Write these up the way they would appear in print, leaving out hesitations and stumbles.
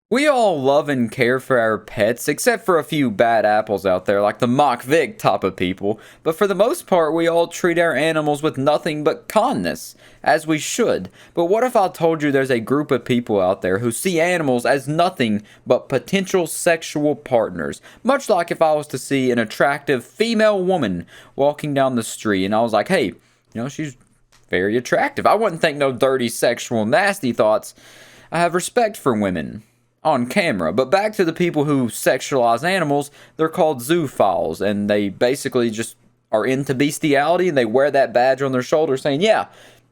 We all love and care for our pets, except for a few bad apples out there, like the Mock Vic type of people. But for the most part, we all treat our animals with nothing but kindness, as we should. But what if I told you there's a group of people out there who see animals as nothing but potential sexual partners? Much like if I was to see an attractive female woman walking down the street, and I was like, hey, she's very attractive. I wouldn't think no dirty, sexual, nasty thoughts. I have respect for women on camera. But back to the people who sexualize animals, they're called zoophiles, and they basically just are into bestiality, and they wear that badge on their shoulder saying, yeah,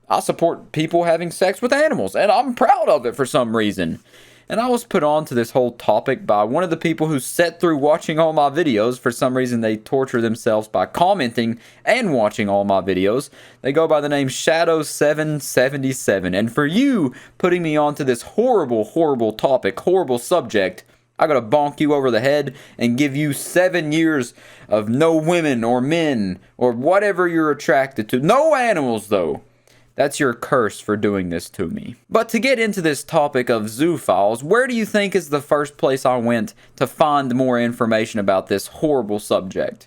I support people having sex with animals, and I'm proud of it for some reason. And I was put on to this whole topic by one of the people who sat through watching all my videos. For some reason, they torture themselves by commenting and watching all my videos. They go by the name Shadow777. And for you putting me onto this horrible, horrible topic, horrible subject, I gotta bonk you over the head and give you 7 years of no women or men or whatever you're attracted to. No animals, though. That's your curse for doing this to me. But to get into this topic of zoophiles, where do you think is the first place I went to find more information about this horrible subject?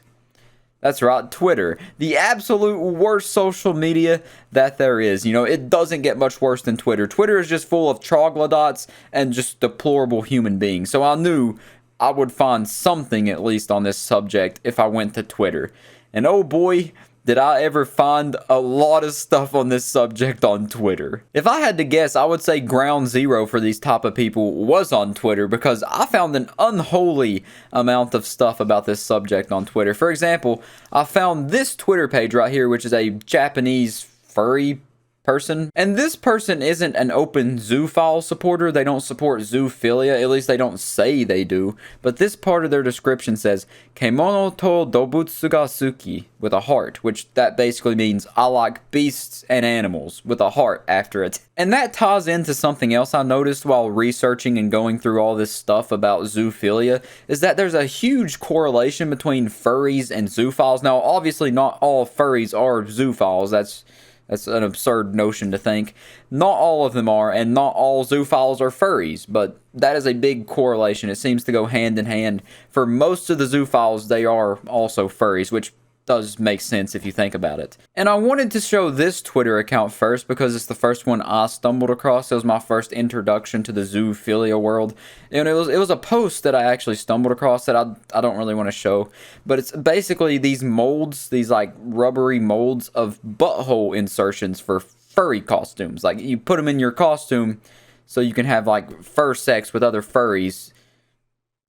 That's right, Twitter. The absolute worst social media that there is. It doesn't get much worse than Twitter. Twitter is just full of troglodytes and just deplorable human beings. So I knew I would find something at least on this subject if I went to Twitter. And oh boy, did I ever find a lot of stuff on this subject on Twitter. If I had to guess, I would say ground zero for these type of people was on Twitter, because I found an unholy amount of stuff about this subject on Twitter. For example, I found this Twitter page right here, which is a Japanese furry person, and this person isn't an open zoophile supporter. They don't support zoophilia, at least they don't say they do, but this part of their description says kemono to dobutsu ga suki, with a heart, which that basically means I like beasts and animals, with a heart after it. And that ties into something else I noticed while researching and going through all this stuff about zoophilia, is that there's a huge correlation between furries and zoophiles. Now obviously not all furries are zoophiles, that's an absurd notion to think. Not all of them are, and not all zoophiles are furries, but that is a big correlation. It seems to go hand in hand. For most of the zoophiles, they are also furries, which does make sense if you think about it. And I wanted to show this Twitter account first because it's the first one I stumbled across. It was my first introduction to the zoophilia world. And it was a post that I actually stumbled across that I don't really want to show. But it's basically these molds, these like rubbery molds of butthole insertions for furry costumes. Like you put them in your costume so you can have like fur sex with other furries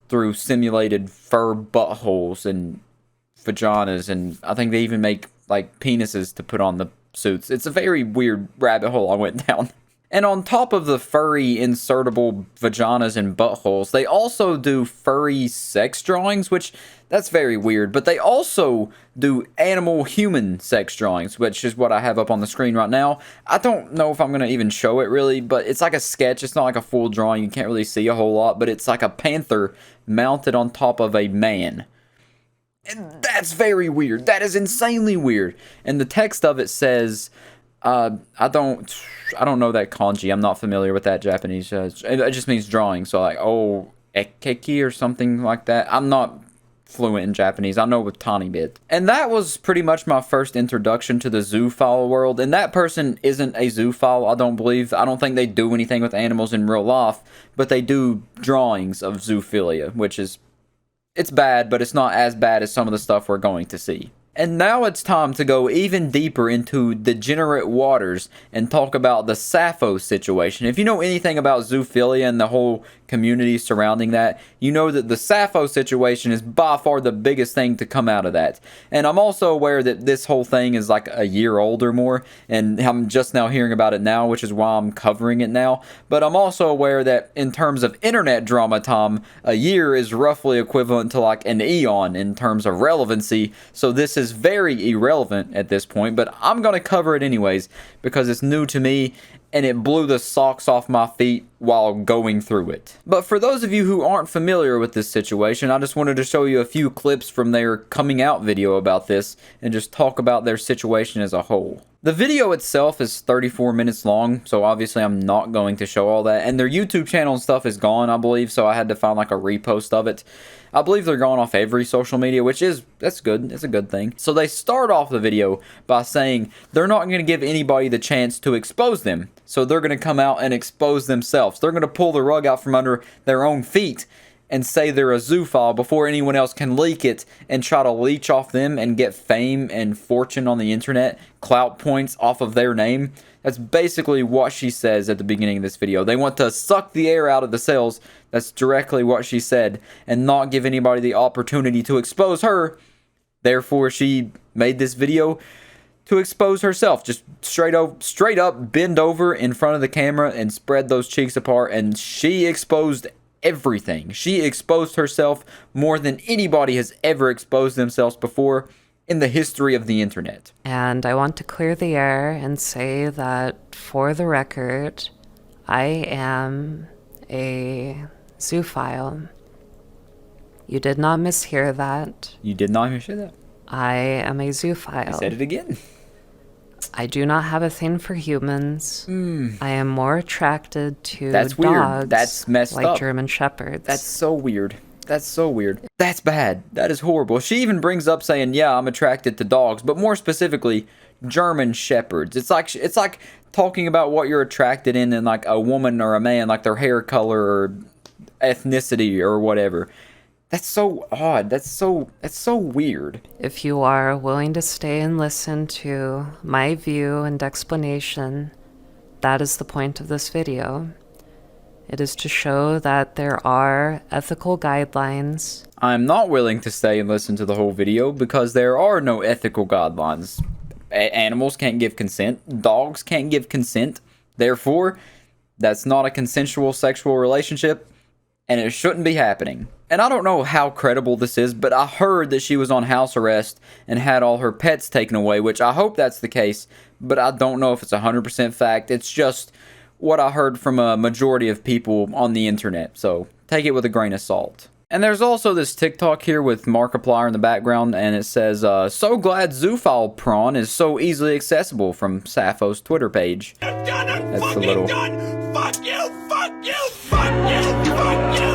through simulated fur buttholes and vaginas, and I think they even make like penises to put on the suits. It's a very weird rabbit hole I went down. And on top of the furry insertable vaginas and buttholes, they also do furry sex drawings, which that's very weird. But they also do animal human sex drawings, which is what I have up on the screen right now. I don't know if I'm going to even show it really, but it's like a sketch. It's not like a full drawing. You can't really see a whole lot, but it's like a panther mounted on top of a man. And that's very weird. That is insanely weird. And the text of it says, I don't know that kanji. I'm not familiar with that Japanese. It just means drawing. So like, ekeki or something like that. I'm not fluent in Japanese. I know a tiny bit. And that was pretty much my first introduction to the zoophile world. And that person isn't a zoophile, I don't believe. I don't think they do anything with animals in real life. But they do drawings of zoophilia, which is... it's bad, but it's not as bad as some of the stuff we're going to see. And now it's time to go even deeper into degenerate waters and talk about the Sappho situation. If you know anything about zoophilia and the whole community surrounding that, you know that the Sappho situation is by far the biggest thing to come out of that. And I'm also aware that this whole thing is like a year old or more, and I'm just now hearing about it now, which is why I'm covering it now. But I'm also aware that in terms of internet drama time, a year is roughly equivalent to like an eon in terms of relevancy. So this is very irrelevant at this point, but I'm going to cover it anyways because it's new to me and it blew the socks off my feet while going through it. But for those of you who aren't familiar with this situation, I just wanted to show you a few clips from their coming out video about this and just talk about their situation as a whole. The video itself is 34 minutes long, so obviously I'm not going to show all that. And their YouTube channel and stuff is gone, I believe, so I had to find like a repost of it. I believe they're gone off every social media, that's good. It's a good thing. So they start off the video by saying they're not going to give anybody the chance to expose them. So they're going to come out and expose themselves. They're going to pull the rug out from under their own feet and say they're a zoophile before anyone else can leak it and try to leech off them and get fame and fortune on the internet, clout points off of their name. That's basically what she says at the beginning of this video. They want to suck the air out of the cells. That's directly what she said, and not give anybody the opportunity to expose her. Therefore, she made this video to expose herself. Just straight up bend over in front of the camera and spread those cheeks apart, and she exposed everything. She exposed herself more than anybody has ever exposed themselves before in the history of the internet. And I want to clear the air and say that, for the record, I am a zoophile. You did not mishear that. You did not mishear that. I am a zoophile. I said it again. I do not have a thing for humans. I am more attracted to That's dogs. Weird. That's messed like up. German shepherds. That's so weird. That's so weird. That's bad. That is horrible. She even brings up saying, yeah, I'm attracted to dogs, but more specifically, German shepherds. It's like talking about what you're attracted in like a woman or a man, like their hair color or ethnicity or whatever. That's so odd. That's so weird. If you are willing to stay and listen to my view and explanation, that is the point of this video. It is to show that there are ethical guidelines. I'm not willing to stay and listen to the whole video because there are no ethical guidelines. Animals can't give consent. Dogs can't give consent. Therefore, that's not a consensual sexual relationship, and it shouldn't be happening. And I don't know how credible this is, but I heard that she was on house arrest and had all her pets taken away, which I hope that's the case, but I don't know if it's 100% fact. It's just what I heard from a majority of people on the internet, so take it with a grain of salt. And there's also this TikTok here with Markiplier in the background, and it says, so glad Zoophile prawn is so easily accessible from Sappho's Twitter page. That's a little... Fuck you, fuck you, fuck you, fuck you!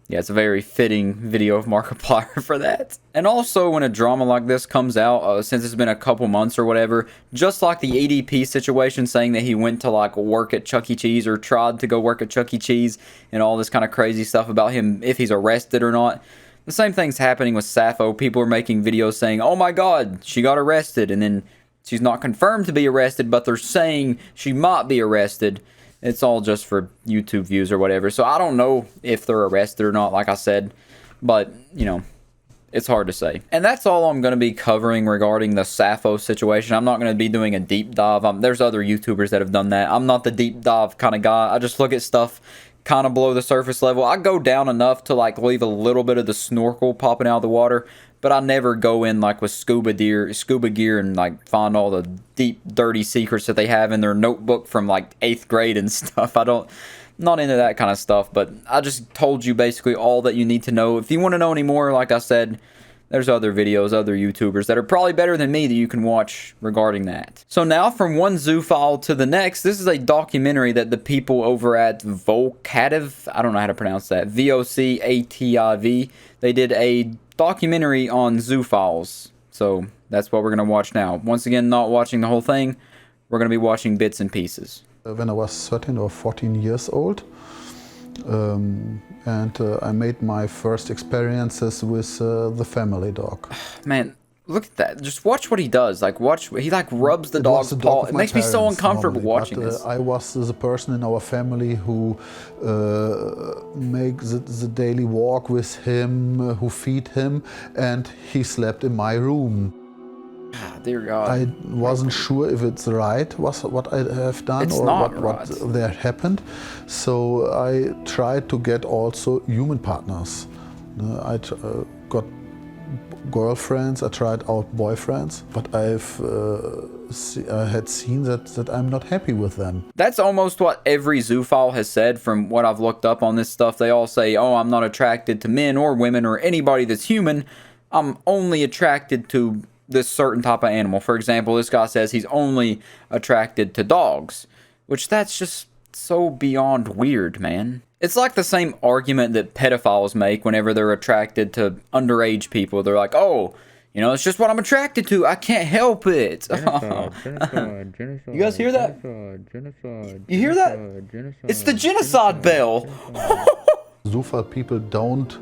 Yeah, it's a very fitting video of Markiplier for that. And also, when a drama like this comes out, since it's been a couple months or whatever, just like the EDP situation saying that he went to like work at Chuck E. Cheese or tried to go work at Chuck E. Cheese and all this kind of crazy stuff about him, if he's arrested or not. The same thing's happening with Sappho. People are making videos saying, oh my god, she got arrested, and then she's not confirmed to be arrested, but they're saying she might be arrested. It's all just for YouTube views or whatever. So I don't know if they're arrested or not, like I said. But, you know, it's hard to say. And that's all I'm going to be covering regarding the Sappho situation. I'm not going to be doing a deep dive. There's other YouTubers that have done that. I'm not the deep dive kind of guy. I just look at stuff kind of below the surface level. I go down enough to like leave a little bit of the snorkel popping out of the water, but I never go in like with scuba gear and like find all the deep dirty secrets that they have in their notebook from like 8th grade and stuff. Not into that kind of stuff, but I just told you basically all that you need to know. If you want to know any more, like I said, there's other videos, other YouTubers that are probably better than me that you can watch regarding that. So now, from one zoophile to the next, this is a documentary that the people over at Vocativ, I don't know how to pronounce that, VOCATIV, they did a documentary on zoophiles. So that's what we're going to watch now. Once again, not watching the whole thing. We're going to be watching bits and pieces. When I was 13 or 14 years old, I made my first experiences with the family dog. Man, look at that. Just watch what he does. Like, he like rubs the dog's paw. It makes me so uncomfortable watching this. I was the person in our family who makes the daily walk with him, who feed him, and he slept in my room. Dear God. I wasn't sure if it's right what I have done it's or not what there happened. So I tried to get also human partners. I got girlfriends, I tried out boyfriends, but I had seen that I'm not happy with them. That's almost what every zoophile has said from what I've looked up on this stuff. They all say, oh, I'm not attracted to men or women or anybody that's human. I'm only attracted to this certain type of animal. For example, this guy says he's only attracted to dogs, which that's just so beyond weird, man. It's like the same argument that pedophiles make whenever they're attracted to underage people. They're like, oh, you know, it's just what I'm attracted to. I can't help it. Genocide. You guys hear that? Genocide. You hear that? It's the genocide bell. Zoophile people don't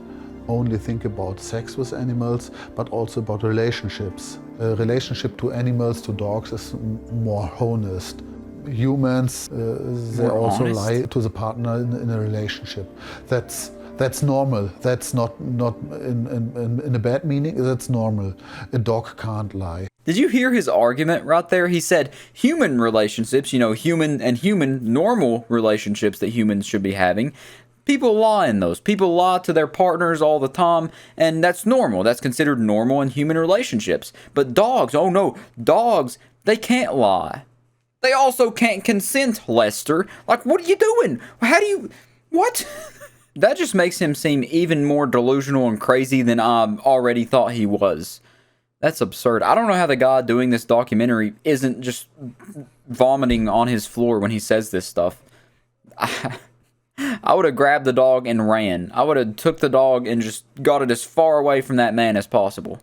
only think about sex with animals, but also about relationships. A relationship to animals, to dogs, is more honest. Humans, they More also honest? lie to the partner in a relationship. That's normal. That's not in a bad meaning. That's normal. A dog can't lie. Did you hear his argument right there? He said human relationships, you know, human normal relationships that humans should be having. People lie in those. People lie to their partners all the time, and that's normal. That's considered normal in human relationships. But dogs, oh no, dogs, they can't lie. They also can't consent, Lester. Like, what are you doing? How do you... What? That just makes him seem even more delusional and crazy than I already thought he was. That's absurd. I don't know how the guy doing this documentary isn't just vomiting on his floor when he says this stuff. I would have grabbed the dog and ran. I would have took the dog and just got it as far away from that man as possible.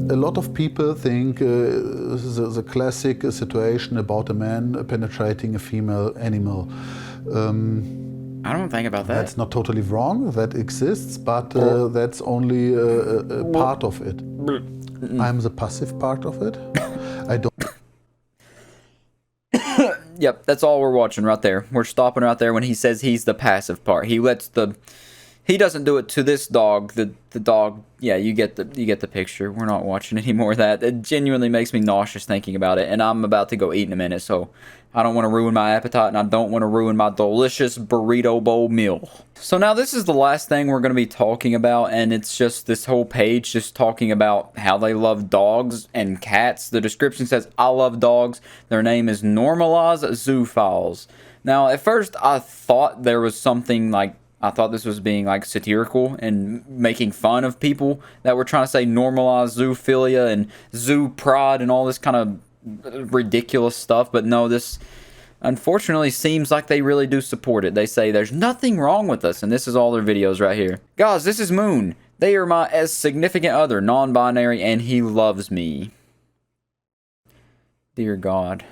A lot of people think this is the classic situation about a man penetrating a female animal. I don't think about that. That's not totally wrong. That exists, but that's only a part of it. I'm the passive part of it. I don't. Yep, that's all we're watching right there. We're stopping right there when he says he's the passive part. He doesn't do it to this dog. The dog, yeah, you get the picture. We're not watching any more of that. It genuinely makes me nauseous thinking about it, and I'm about to go eat in a minute, so I don't want to ruin my appetite, and I don't want to ruin my delicious burrito bowl meal. So now this is the last thing we're going to be talking about, and it's just this whole page just talking about how they love dogs and cats. The description says, I love dogs. Their name is Normalized Zoophiles. Now, at first, I thought there was something like, I thought this was being like satirical and making fun of people that were trying to say normalized zoophilia and zoo pride and all this kind of ridiculous stuff. But no, this unfortunately seems like they really do support it. They say there's nothing wrong with us, and this is all their videos right here. Guys, this is Moon. They are my as significant other, non-binary, and he loves me. Dear God.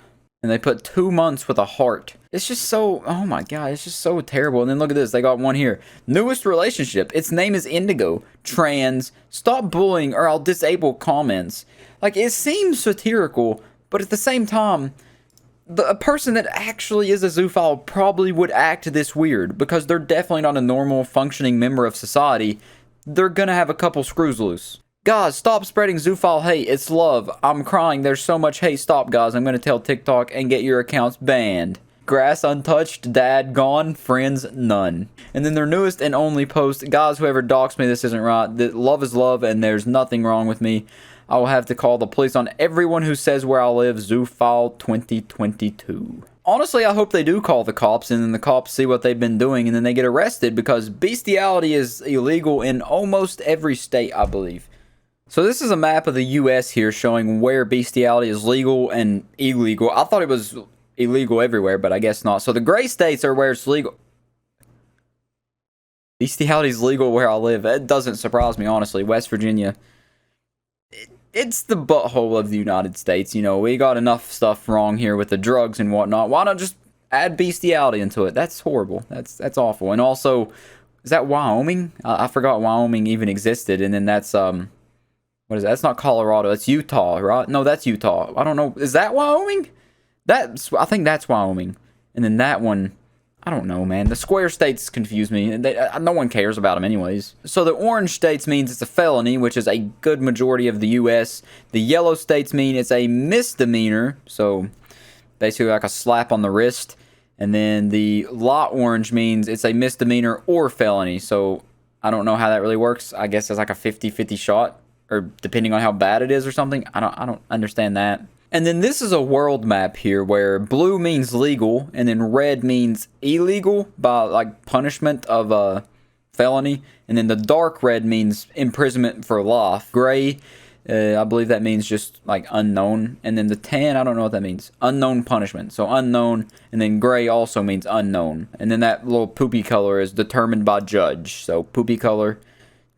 And they put 2 months with a heart. It's just so, oh my God, it's just so terrible. And then look at this, they got one here. Newest relationship, its name is Indigo. Trans, stop bullying or I'll disable comments. Like, it seems satirical, but at the same time, a person that actually is a zoophile probably would act this weird, because they're definitely not a normal, functioning member of society. They're gonna have a couple screws loose. Guys, stop spreading zoophile hate. It's love. I'm crying. There's so much hate. Stop, guys. I'm going to tell TikTok and get your accounts banned. Grass untouched. Dad gone. Friends none. And then their newest and only post. Guys, whoever doxed me, this isn't right. Love is love and there's nothing wrong with me. I will have to call the police on everyone who says where I live. Zoophile 2022. Honestly, I hope they do call the cops and then the cops see what they've been doing and then they get arrested, because bestiality is illegal in almost every state, I believe. So this is a map of the US here showing where bestiality is legal and illegal. I thought it was illegal everywhere, but I guess not. So the gray states are where it's legal. Bestiality is legal where I live. It doesn't surprise me, honestly. West Virginia. It's the butthole of the United States. You know, we got enough stuff wrong here with the drugs and whatnot. Why not just add bestiality into it? That's horrible. That's awful. And also, is that Wyoming? I forgot Wyoming even existed. And then that's, what is that? That's not Colorado. That's Utah, right? No, that's Utah. I don't know. Is that Wyoming? I think that's Wyoming. And then that one, I don't know, man. The square states confuse me. No one cares about them anyways. So the orange states means it's a felony, which is a good majority of the U.S. The yellow states mean it's a misdemeanor. So basically like a slap on the wrist. And then the light orange means it's a misdemeanor or felony. So I don't know how that really works. I guess it's like a 50-50 shot. Or depending on how bad it is or something. I don't understand that. And then this is a world map here where blue means legal and then red means illegal by like punishment of a felony. And then the dark red means imprisonment for life. Gray, I believe that means just like unknown. And then the tan, I don't know what that means. Unknown punishment. So unknown. And then gray also means unknown. And then that little poopy color is determined by judge. So poopy color,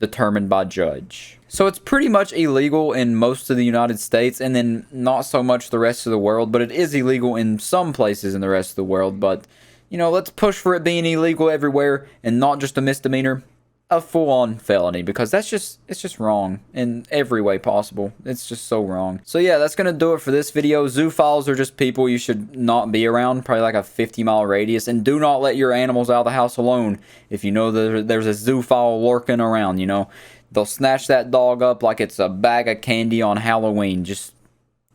determined by judge. So it's pretty much illegal in most of the United States, and then not so much the rest of the world, but it is illegal in some places in the rest of the world. But, you know, let's push for it being illegal everywhere and not just a misdemeanor, a full-on felony, because it's just wrong in every way possible. It's just so wrong. So yeah, that's gonna do it for this video. Zoophiles are just people you should not be around, probably like a 50-mile radius, and do not let your animals out of the house alone if you know there's a zoophile lurking around. You know, they'll snatch that dog up like it's a bag of candy on Halloween. Just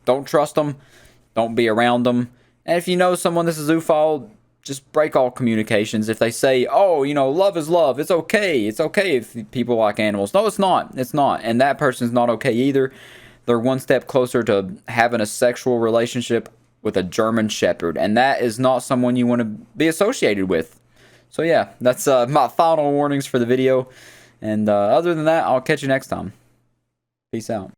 don't trust them, don't be around them, and if you know someone that's a zoophile, just break all communications. If they say, oh, you know, love is love, it's okay if people like animals. No, it's not. It's not. And that person's not okay either. They're one step closer to having a sexual relationship with a German Shepherd. And that is not someone you want to be associated with. So yeah, that's my final warnings for the video. And other than that, I'll catch you next time. Peace out.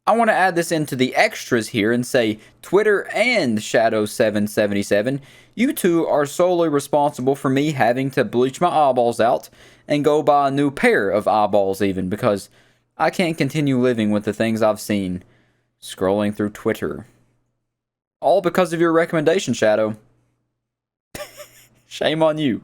I want to add this into the extras here and say Twitter and Shadow777, you two are solely responsible for me having to bleach my eyeballs out and go buy a new pair of eyeballs even, because I can't continue living with the things I've seen scrolling through Twitter. All because of your recommendation, Shadow. Shame on you.